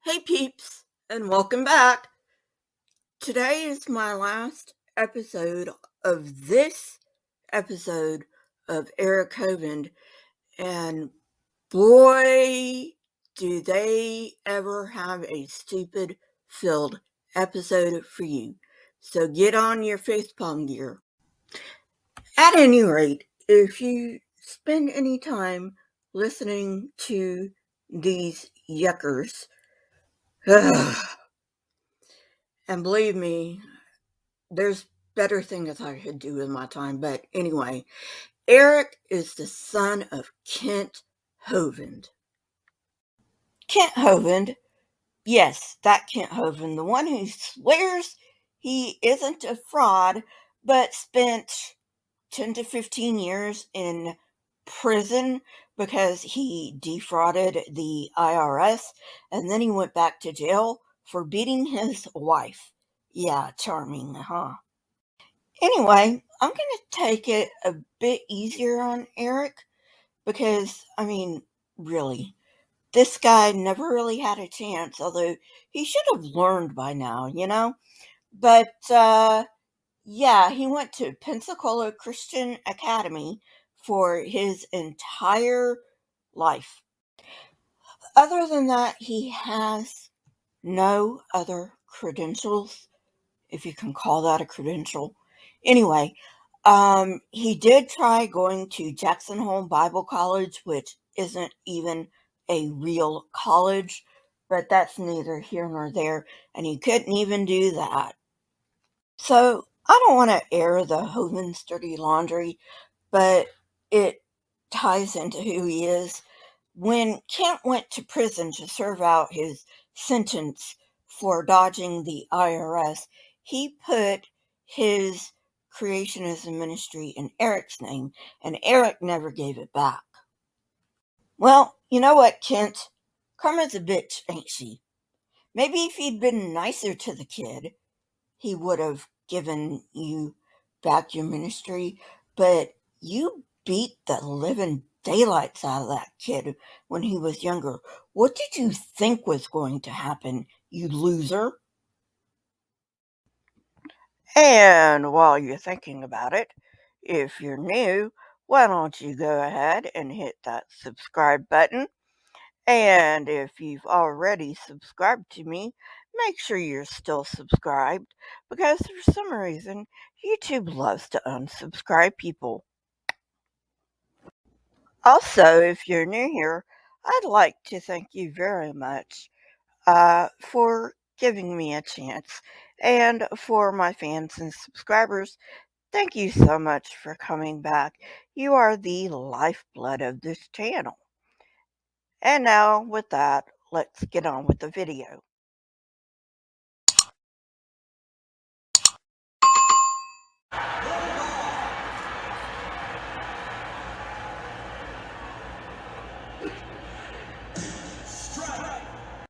Hey peeps, and welcome back. Today is my last episode of this episode of Eric Hovind, and boy, do they ever have a stupid filled episode for you. So get on your facepalm gear. At any rate, if you spend any time listening to these yuckers, and believe me, there's better things I could do with my time. But anyway, Eric is the son of Kent Hovind. Kent Hovind, yes, that Kent Hovind, the one who swears he isn't a fraud, but spent 10 to 15 years in prison because he defrauded the IRS, and then he went back to jail for beating his wife. Yeah, charming, huh? Anyway, I'm going to take it a bit easier on Eric because, really, this guy never really had a chance, although he should have learned by now. But, yeah, he went to Pensacola Christian Academy for his entire life. Other than that, he has no other credentials, if you can call that a credential. Anyway, he did try going to Jackson Hole Bible College, which isn't even a real college, but that's neither here nor there, and he couldn't even do that. So I don't want to air the Hovind dirty laundry, but it ties into who he is. When Kent went to prison to serve out his sentence for dodging the IRS, he put his creationism ministry in Eric's name, and Eric never gave it back. Well, you know what, Kent? Karma's a bitch, ain't she? Maybe if he'd been nicer to the kid, he would have given you back your ministry, but you beat the living daylights out of that kid when he was younger. What did you think was going to happen, you loser? And while you're thinking about it, if you're new, why don't you go ahead and hit that subscribe button? And if you've already subscribed to me, make sure you're still subscribed because for some reason, YouTube loves to unsubscribe people. Also, if you're new here, I'd like to thank you very much for giving me a chance. And for my fans and subscribers, thank you so much for coming back. You are the lifeblood of this channel. And now, with that, let's get on with the video.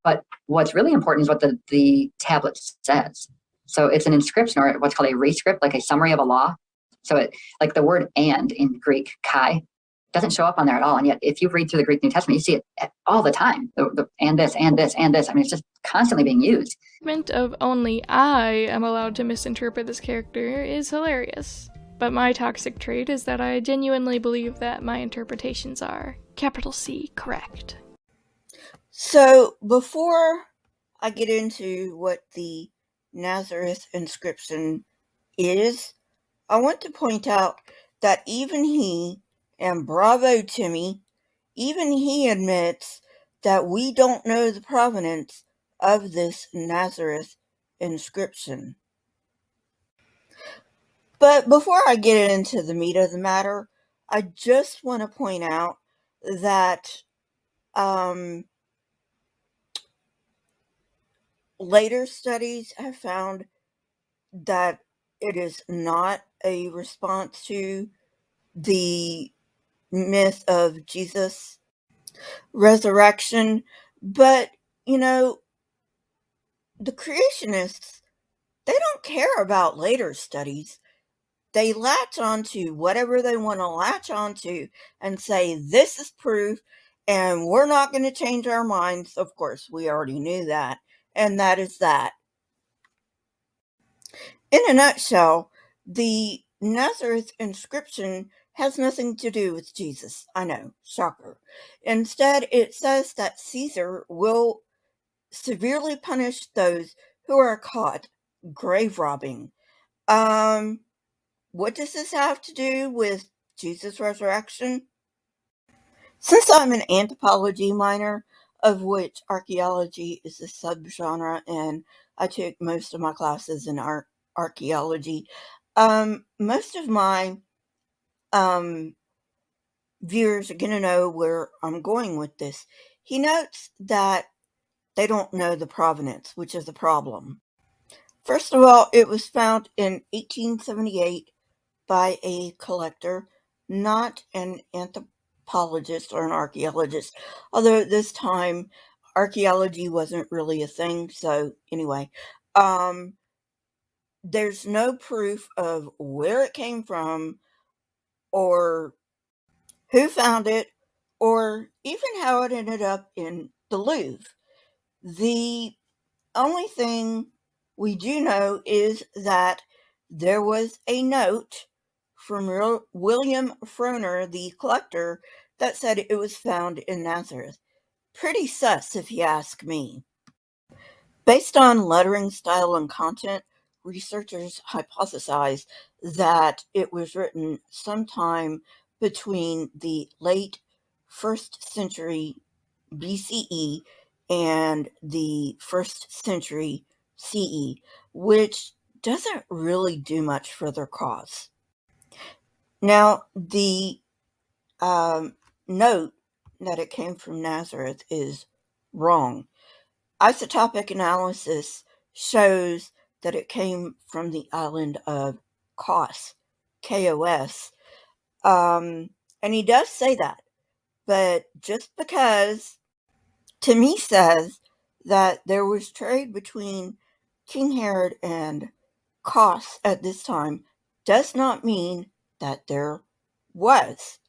But what's really important is what the tablet says. So it's an inscription, or what's called a rescript, like a summary of a law. So it, like the word "and" in Greek, kai, doesn't show up on there at all. And yet, if you read through the Greek New Testament, you see it all the time. And this, and this, and this. I mean, it's just constantly being used. The statement of only I am allowed to misinterpret this character is hilarious. But my toxic trait is that I genuinely believe that my interpretations are, capital C, correct. So, before I get into what the Nazareth inscription is, I want to point out that even he, and bravo Timmy, even he admits that we don't know the provenance of this Nazareth inscription. But before I get into the meat of the matter, I just want to point out that later studies have found that it is not a response to the myth of Jesus' resurrection, but the creationists, they don't care about later studies. They latch onto whatever they want to latch onto and say this is proof, And we're not going to change our minds. Of course, we already knew that. And that is that. In a nutshell, the Nazareth inscription has nothing to do with Jesus. I know, shocker. Instead, it says that Caesar will severely punish those who are caught grave robbing. What does this have to do with Jesus' resurrection? Since I'm an anthropology minor, of which archaeology is a subgenre, and I took most of my classes in archaeology, most of my viewers are going to know where I'm going with this. He notes that they don't know the provenance, which is a problem. First of all, it was found in 1878 by a collector, not an anthropologist or an archaeologist, although at this time archaeology wasn't really a thing. So anyway, there's no proof of where it came from or who found it or even how it ended up in the Louvre. The only thing we do know is that there was a note from William Froner, the collector, that said it was found in Nazareth. Pretty sus, if you ask me. Based on lettering style and content, researchers hypothesize that it was written sometime between the late 1st century BCE and the 1st century CE, which doesn't really do much for their cause. Now, the note that it came from Nazareth is wrong. Isotopic analysis shows that it came from the island of Kos, K-O-S. And he does say that, but just because Timmy says that there was trade between King Herod and Kos at this time does not mean that there was.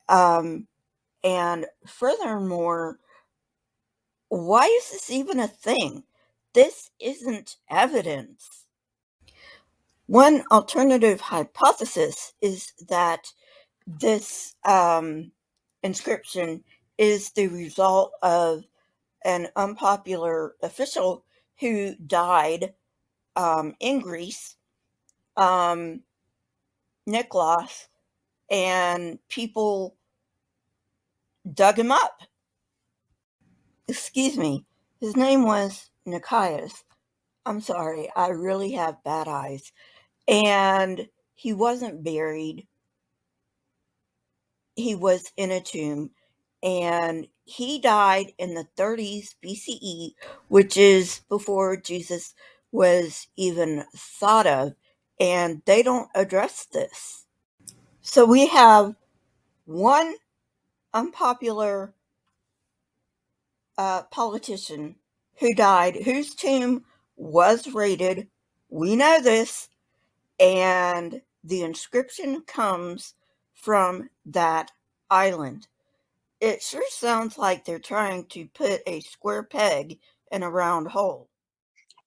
And furthermore, why is this even a thing? This isn't evidence. One alternative hypothesis is that this inscription is the result of an unpopular official who died in Greece, Nicholas, and people dug him up. Excuse me, his name was Nichias. I'm sorry, I really have bad eyes. And he wasn't buried, he was in a tomb. And he died in the 30s BCE, which is before Jesus was even thought of. And they don't address this. So we have one unpopular politician who died, whose tomb was raided. We know this. And the inscription comes from that island. It sure sounds like they're trying to put a square peg in a round hole.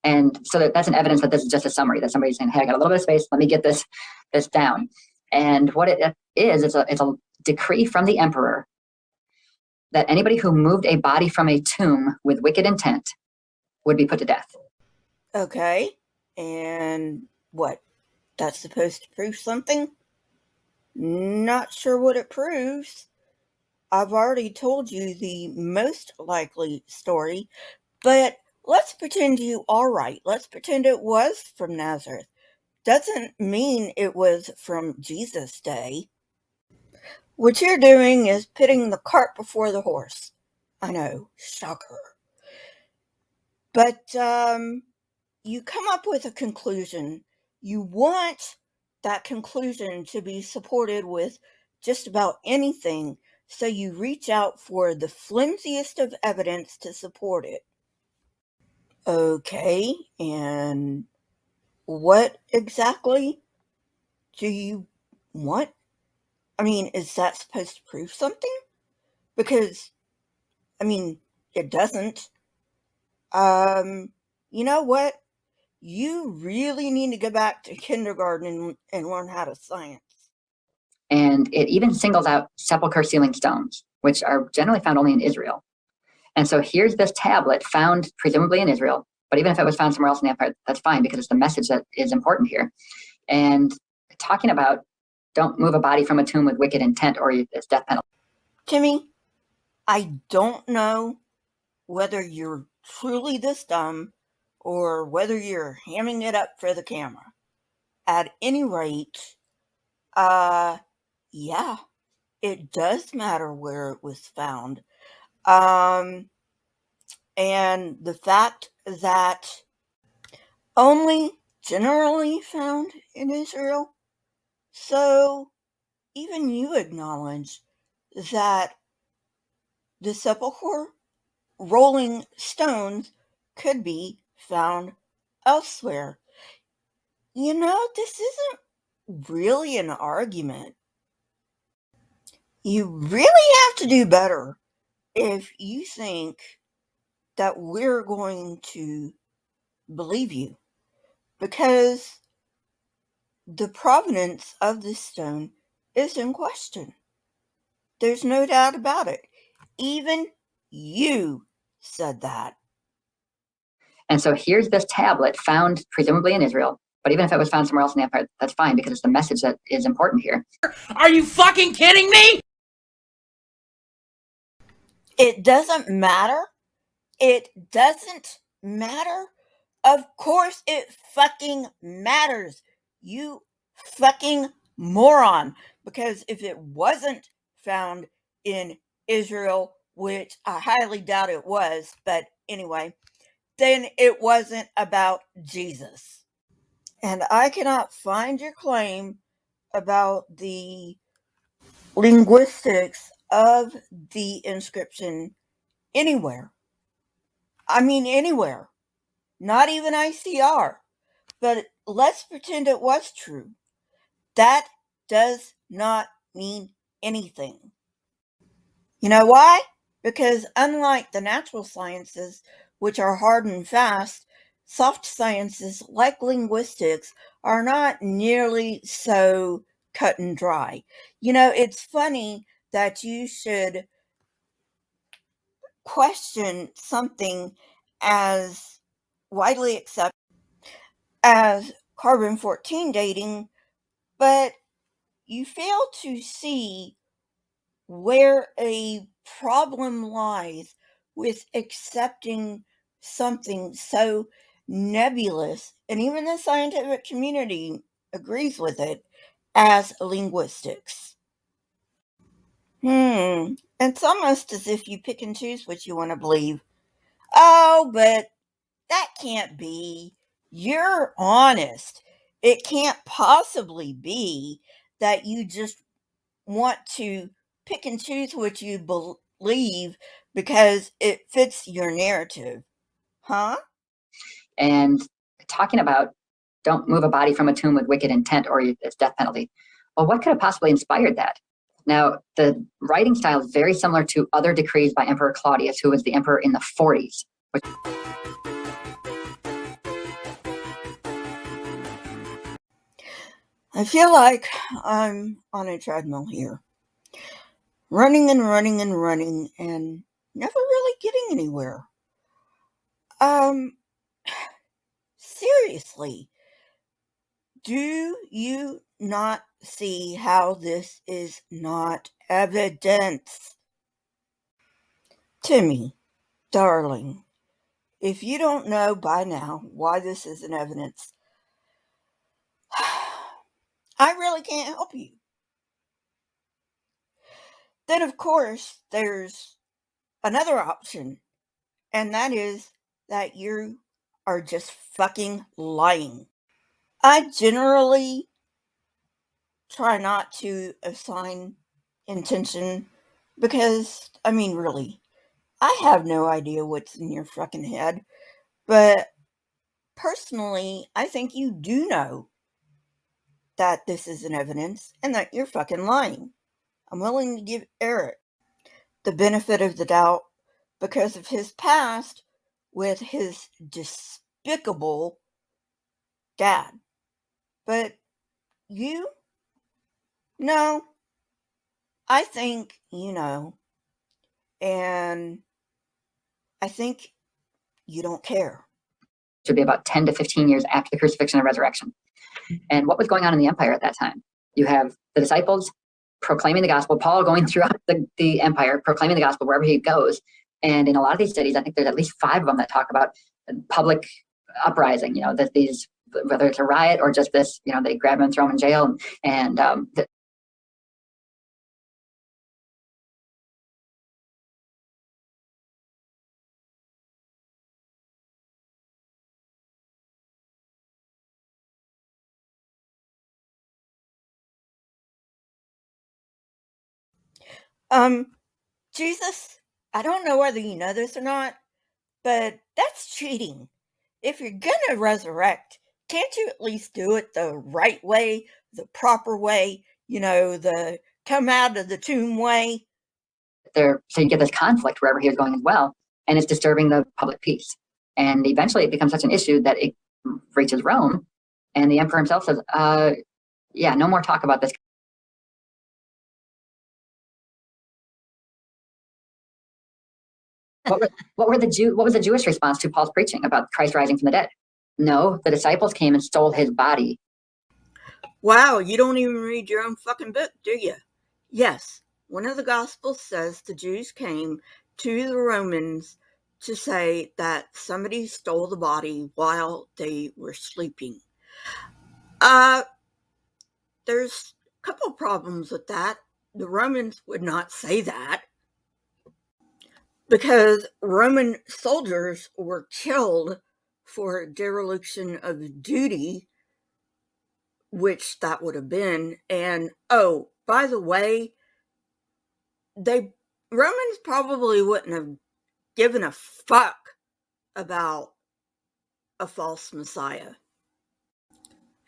And so that's an evidence that this is just a summary, that somebody's saying, hey, I got a little bit of space, let me get this down. And what it is, it's a decree from the emperor that anybody who moved a body from a tomb with wicked intent would be put to death. Okay, and what? That's supposed to prove something? Not sure what it proves. I've already told you the most likely story, but let's pretend you are right. Let's pretend it was from Nazareth. Doesn't mean it was from Jesus' day. What you're doing is putting the cart before the horse. I know, shocker. But you come up with a conclusion. You want that conclusion to be supported with just about anything, so you reach out for the flimsiest of evidence to support it. Okay, and what exactly do you want? I mean, is that supposed to prove something? Because, I mean, it doesn't. You know what? You really need to go back to kindergarten and learn how to science. And it even singles out sepulchre sealing stones, which are generally found only in Israel. And so here's this tablet found presumably in Israel, but even if it was found somewhere else in the empire, that's fine because it's the message that is important here. And talking about don't move a body from a tomb with wicked intent or it's death penalty. Timmy, I don't know whether you're truly this dumb or whether you're hamming it up for the camera. At any rate, yeah, it does matter where it was found. And the fact that only generally found in Israel, so even you acknowledge that the sepulchre rolling stones could be found elsewhere. You know, this isn't really an argument. You really have to do better if you think that we're going to believe you, because the provenance of this stone is in question. There's no doubt about it. Even you said that. And so here's this tablet found presumably in Israel, but even if it was found somewhere else in the empire, that's fine because it's the message that is important here. Are you fucking kidding me? It doesn't matter. It doesn't matter. Of course it fucking matters. You fucking moron. Because if it wasn't found in Israel, which I highly doubt it was, but anyway, then it wasn't about Jesus. And I cannot find your claim about the linguistics of the inscription anywhere. I mean, anywhere. Not even ICR. But let's pretend it was true. That does not mean anything. You know why? Because unlike the natural sciences, which are hard and fast, soft sciences like linguistics are not nearly so cut and dry. You know, it's funny that you should question something as widely accepted as carbon 14 dating, but you fail to see where a problem lies with accepting something so nebulous, and even the scientific community agrees with it, as linguistics. It's almost as if you pick and choose what you want to believe. Oh, but that can't be. You're honest. It can't possibly be that you just want to pick and choose what you believe because it fits your narrative. Huh? And talking about don't move a body from a tomb with wicked intent or it's death penalty. Well, what could have possibly inspired that? Now, the writing style is very similar to other decrees by Emperor Claudius, who was the emperor in the 40s. I feel like I'm on a treadmill here, running and running and running and never really getting anywhere. Seriously, do you not see how this is not evidence? Timmy, darling, if you don't know by now why this isn't evidence, I really can't help you. Then, of course, there's another option, and that is that you are just fucking lying. I generally try not to assign intention because, I mean, really, I have no idea what's in your fucking head. But personally, I think you do know that this isn't evidence and that you're fucking lying. I'm willing to give Eric the benefit of the doubt because of his past with his despicable dad. But you? No, I think you know. And I think you don't care. Should be about 10 to 15 years after the crucifixion and resurrection. And what was going on in the empire at that time? You have the disciples proclaiming the gospel, Paul going throughout the empire, proclaiming the gospel wherever he goes. And in a lot of these cities, I think there's at least 5 of them that talk about public uprising, that these, whether it's a riot or just this, they grab him and throw him in jail. And Jesus, I don't know whether you know this or not, but that's cheating. If you're gonna resurrect, can't you at least do it the right way, the proper way, the come out of the tomb way? So you get this conflict wherever he was going as well, and it's disturbing the public peace. And eventually it becomes such an issue that it reaches Rome, and the emperor himself says, yeah, no more talk about this. What was the Jewish response to Paul's preaching about Christ rising from the dead? No, the disciples came and stole his body. Wow, you don't even read your own fucking book, do you? Yes, one of the Gospels says the Jews came to the Romans to say that somebody stole the body while they were sleeping. There's a couple problems with that. The Romans would not say that because Roman soldiers were killed for dereliction of duty, which that would have been. And oh, by the way, Romans probably wouldn't have given a fuck about a false Messiah.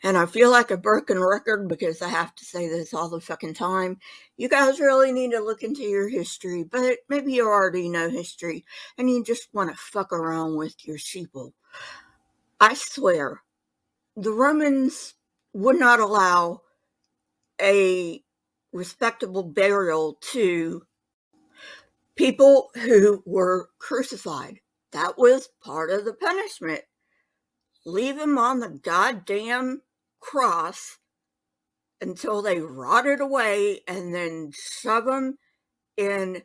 And I feel like a broken record because I have to say this all the fucking time. You guys really need to look into your history, but maybe you already know history and you just want to fuck around with your sheeple. I swear, the Romans would not allow a respectable burial to people who were crucified. That was part of the punishment. Leave them on the goddamn cross until they rotted away and then shove them in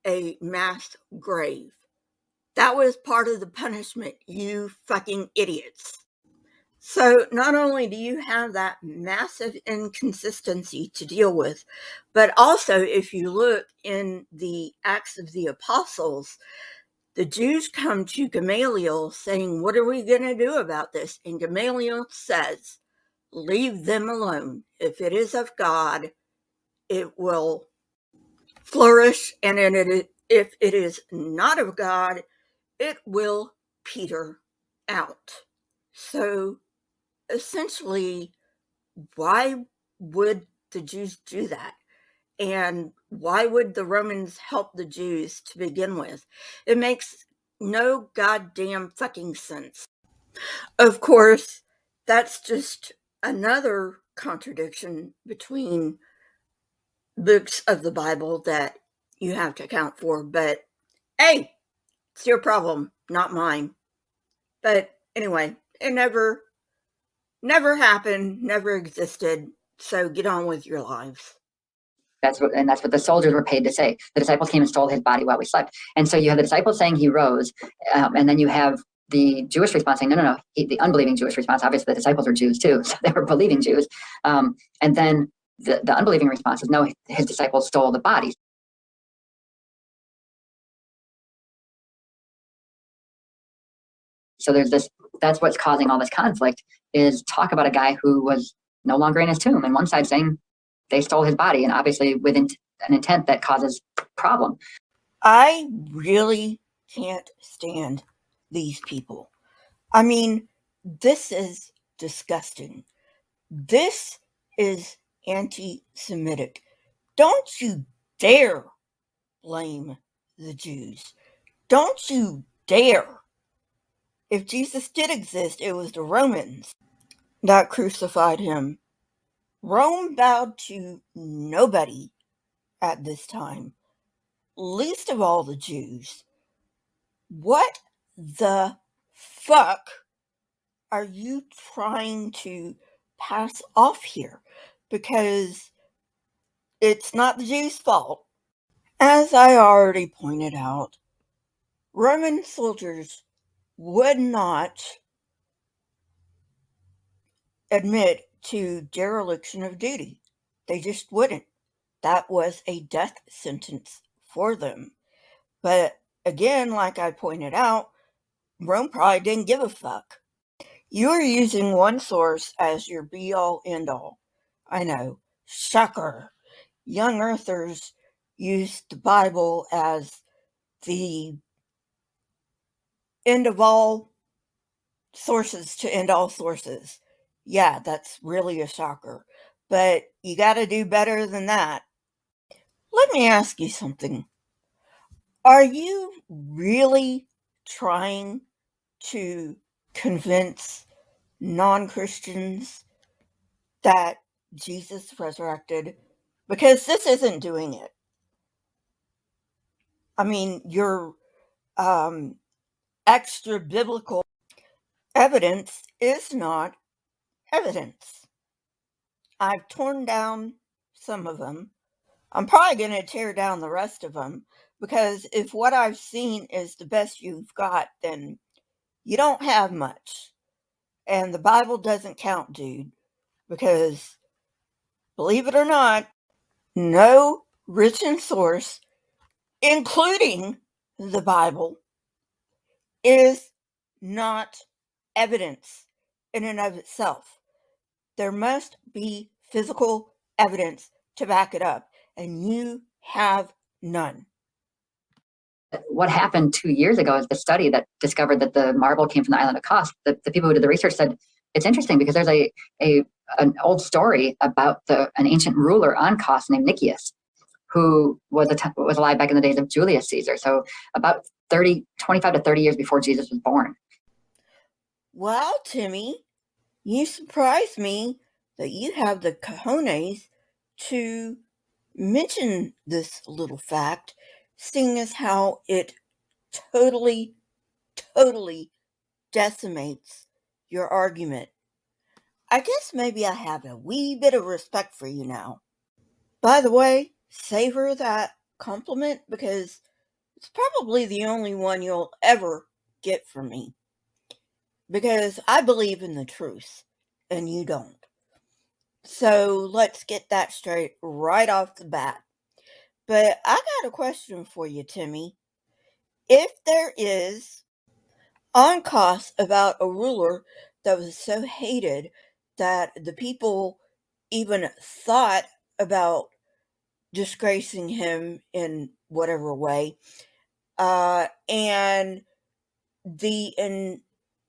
a mass grave. That was part of the punishment, you fucking idiots. So not only do you have that massive inconsistency to deal with, but also if you look in the Acts of the Apostles, the Jews come to Gamaliel saying, what are we going to do about this? And Gamaliel says, leave them alone. If it is of God, it will flourish. And if it is not of God, it will peter out. So essentially, why would the Jews do that? And why would the Romans help the Jews to begin with? It makes no goddamn fucking sense. Of course, that's just another contradiction between books of the Bible that you have to account for. But hey, it's your problem, not mine. But anyway, it never happened, never existed. So get on with your lives. That's what the soldiers were paid to say. The disciples came and stole his body while we slept. And so you have the disciples saying he rose, and then you have the Jewish response saying, no. The unbelieving Jewish response, obviously the disciples were Jews too, so they were believing Jews. And then the unbelieving response is, no, his disciples stole the body. So there's this, that's what's causing all this conflict, is talk about a guy who was no longer in his tomb. And one side saying they stole his body, and obviously with an intent that causes problem. I really can't stand these people. I mean, this is disgusting. This is anti-Semitic. Don't you dare blame the Jews. Don't you dare. If Jesus did exist, it was the Romans that crucified him. Rome bowed to nobody at this time, least of all the Jews. What the fuck are you trying to pass off here? Because it's not the Jews' fault. As I already pointed out, Roman soldiers would not admit to dereliction of duty. They just wouldn't. That was a death sentence for them. But again, like I pointed out, Rome probably didn't give a fuck. You are using one source as your be-all, end-all. I know. Shocker. Young earthers used the Bible as the end of all sources to end all sources. Yeah, that's really a shocker. But you gotta do better than that. Let me ask you something. Are you really trying to convince non-Christians that Jesus resurrected? Because this isn't doing it. I mean, your extra biblical evidence is not evidence. I've torn down some of them. I'm probably going to tear down the rest of them, because if what I've seen is the best you've got, then you don't have much. And the Bible doesn't count, dude, because believe it or not, no written source, including the Bible, is not evidence in and of itself. There must be physical evidence to back it up, and you have none. What happened 2 years ago is the study that discovered that the marble came from the island of Kos. The people who did the research said it's interesting because there's an old story about an ancient ruler on Kos named Nicias, who was alive back in the days of Julius Caesar. So about 25 to 30 years before Jesus was born. Well, Timmy, you surprise me that you have the cojones to mention this little fact, seeing as how it totally decimates your argument. I guess maybe I have a wee bit of respect for you now. By the way, savor that compliment, because it's probably the only one you'll ever get from me. Because I believe in the truth, and you don't. So let's get that straight right off the bat. But I got a question for you, Timmy. If there is on Kos about a ruler that was so hated that the people even thought about disgracing him in whatever way, and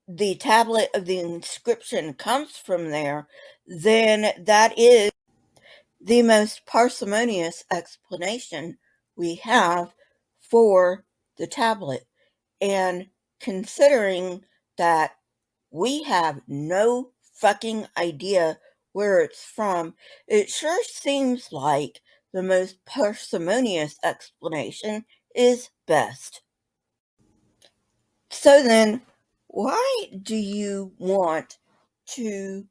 the tablet of the inscription comes from there, then that is the most parsimonious explanation we have for the tablet. And considering that we have no fucking idea where it's from, it sure seems like the most parsimonious explanation is best. So then, why do you want to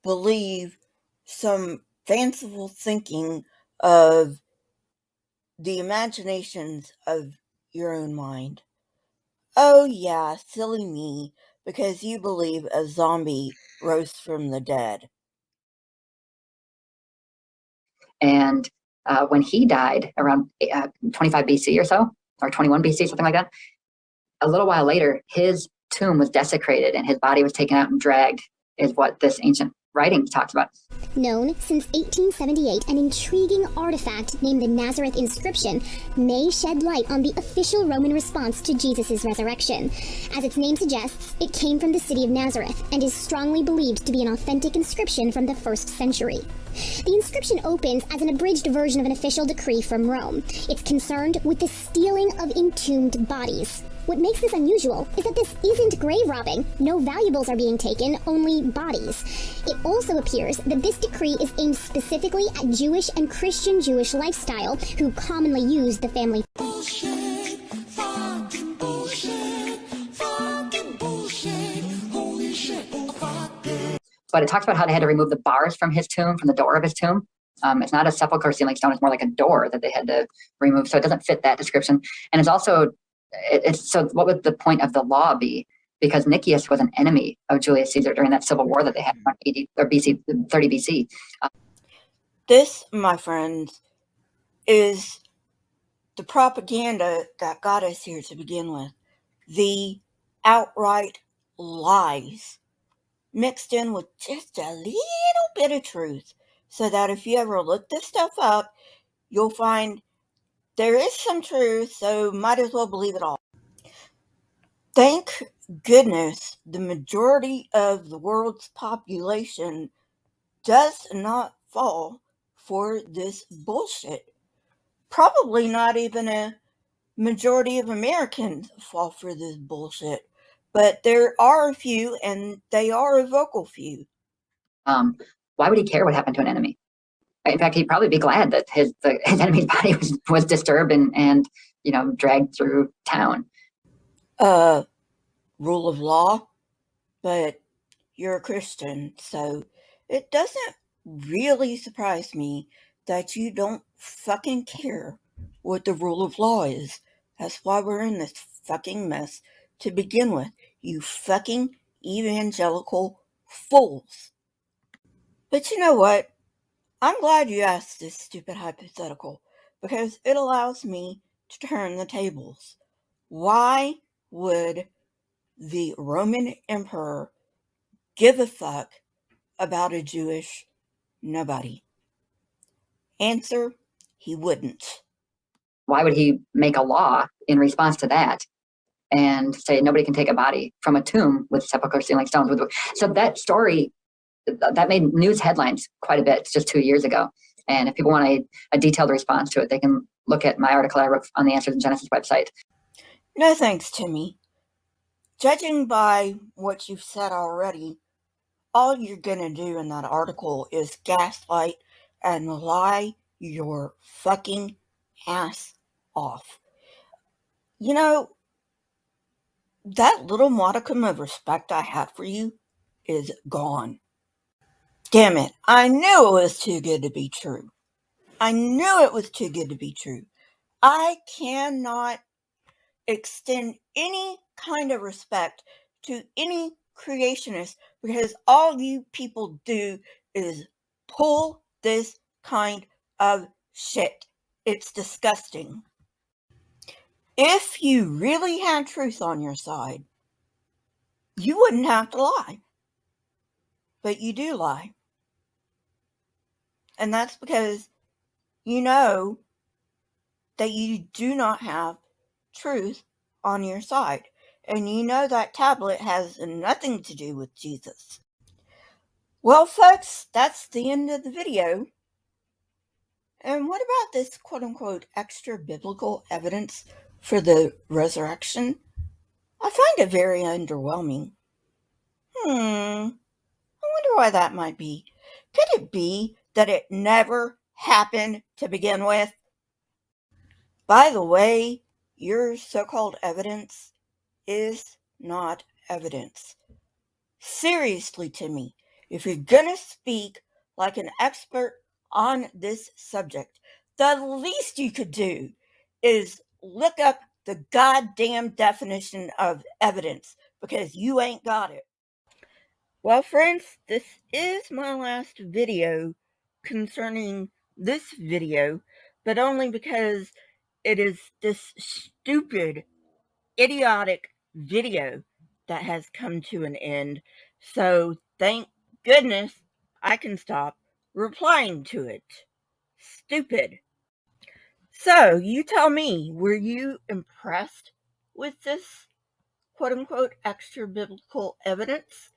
believe some fanciful thinking of the imaginations of your own mind? Oh yeah, silly me, because you believe a zombie rose from the dead. And when he died around 25 BC or so, or 21 BC, something like that, a little while later, his tomb was desecrated and his body was taken out and dragged, is what this ancient writing talks about. Known since 1878, an intriguing artifact named the Nazareth inscription may shed light on the official Roman response to Jesus' resurrection. As its name suggests, it came from the city of Nazareth and is strongly believed to be an authentic inscription from the 1st century. The inscription opens as an abridged version of an official decree from Rome. It's concerned with the stealing of entombed bodies. What makes this unusual is that this isn't grave robbing. No valuables are being taken, only bodies. It also appears that this decree is aimed specifically at Jewish and Christian Jewish lifestyle, who commonly use the family. Bullshit, fucking bullshit, fucking bullshit, holy shit, fuck it. But it talks about how they had to remove the bars from his tomb, from the door of his tomb. It's not a sepulchre ceiling stone, it's more like a door that they had to remove. So it doesn't fit that description. And it's also, so what would the point of the law be? Because Nicias was an enemy of Julius Caesar during that civil war that they had in 80 or BC, 30 BC. This, my friends, is the propaganda that got us here to begin with. The outright lies mixed in with just a little bit of truth, so that if you ever look this stuff up, you'll find there is some truth, so might as well believe it all. Thank goodness the majority of the world's population does not fall for this bullshit. Probably not even a majority of Americans fall for this bullshit. But there are a few, and they are a vocal few. Why would he care what happened to an enemy? In fact, he'd probably be glad that his enemy's body was disturbed and dragged through town. Rule of law, but you're a Christian, so it doesn't really surprise me that you don't fucking care what the rule of law is. That's why we're in this fucking mess to begin with, you fucking evangelical fools. But you know what? I'm glad you asked this stupid hypothetical, because it allows me to turn the tables. Why would the Roman emperor give a fuck about a Jewish nobody? Answer, he wouldn't. Why would he make a law in response to that and say nobody can take a body from a tomb with sepulchre ceiling stones? So that story, that made news headlines quite a bit just 2 years ago. And if people want a detailed response to it, they can look at my article I wrote on the Answers in Genesis website. No thanks, Timmy. Judging by what you've said already, all you're gonna do in that article is gaslight and lie your fucking ass off. You know, that little modicum of respect I had for you is gone. Damn it, I knew it was too good to be true. I knew it was too good to be true. I cannot extend any kind of respect to any creationist, because all you people do is pull this kind of shit. It's disgusting. If you really had truth on your side, you wouldn't have to lie. But you do lie. And that's because you know that you do not have truth on your side. And you know that tablet has nothing to do with Jesus. Well, folks, that's the end of the video. And what about this quote-unquote extra biblical evidence for the resurrection? I find it very underwhelming. I wonder why that might be. Could it be that it never happened to begin with? By the way, your so-called evidence is not evidence. Seriously, Timmy, if you're gonna speak like an expert on this subject, the least you could do is look up the goddamn definition of evidence, because you ain't got it. Well, friends, this is my last video concerning this video, but only because it is this stupid, idiotic video that has come to an end. So thank goodness I can stop replying to it. Stupid. So you tell me, were you impressed with this quote-unquote extra biblical evidence?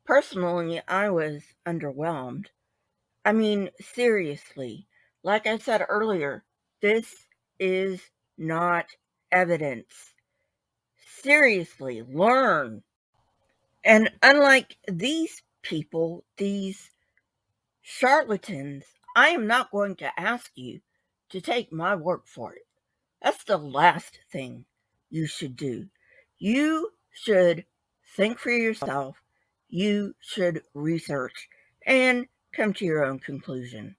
Personally, I was underwhelmed. I mean, seriously, like I said earlier, this is not evidence. Seriously, learn. And unlike these people, these charlatans, I am not going to ask you to take my word for it. That's the last thing you should do. You should think for yourself. You should research and come to your own conclusion.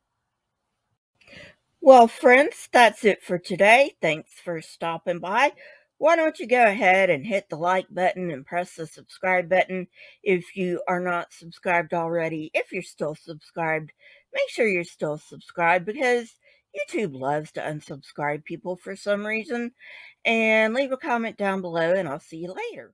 Well, friends, that's it for today. Thanks for stopping by. Why don't you go ahead and hit the like button and press the subscribe button if you are not subscribed already. If you're still subscribed, make sure you're still subscribed because YouTube loves to unsubscribe people for some reason. And leave a comment down below, and I'll see you later.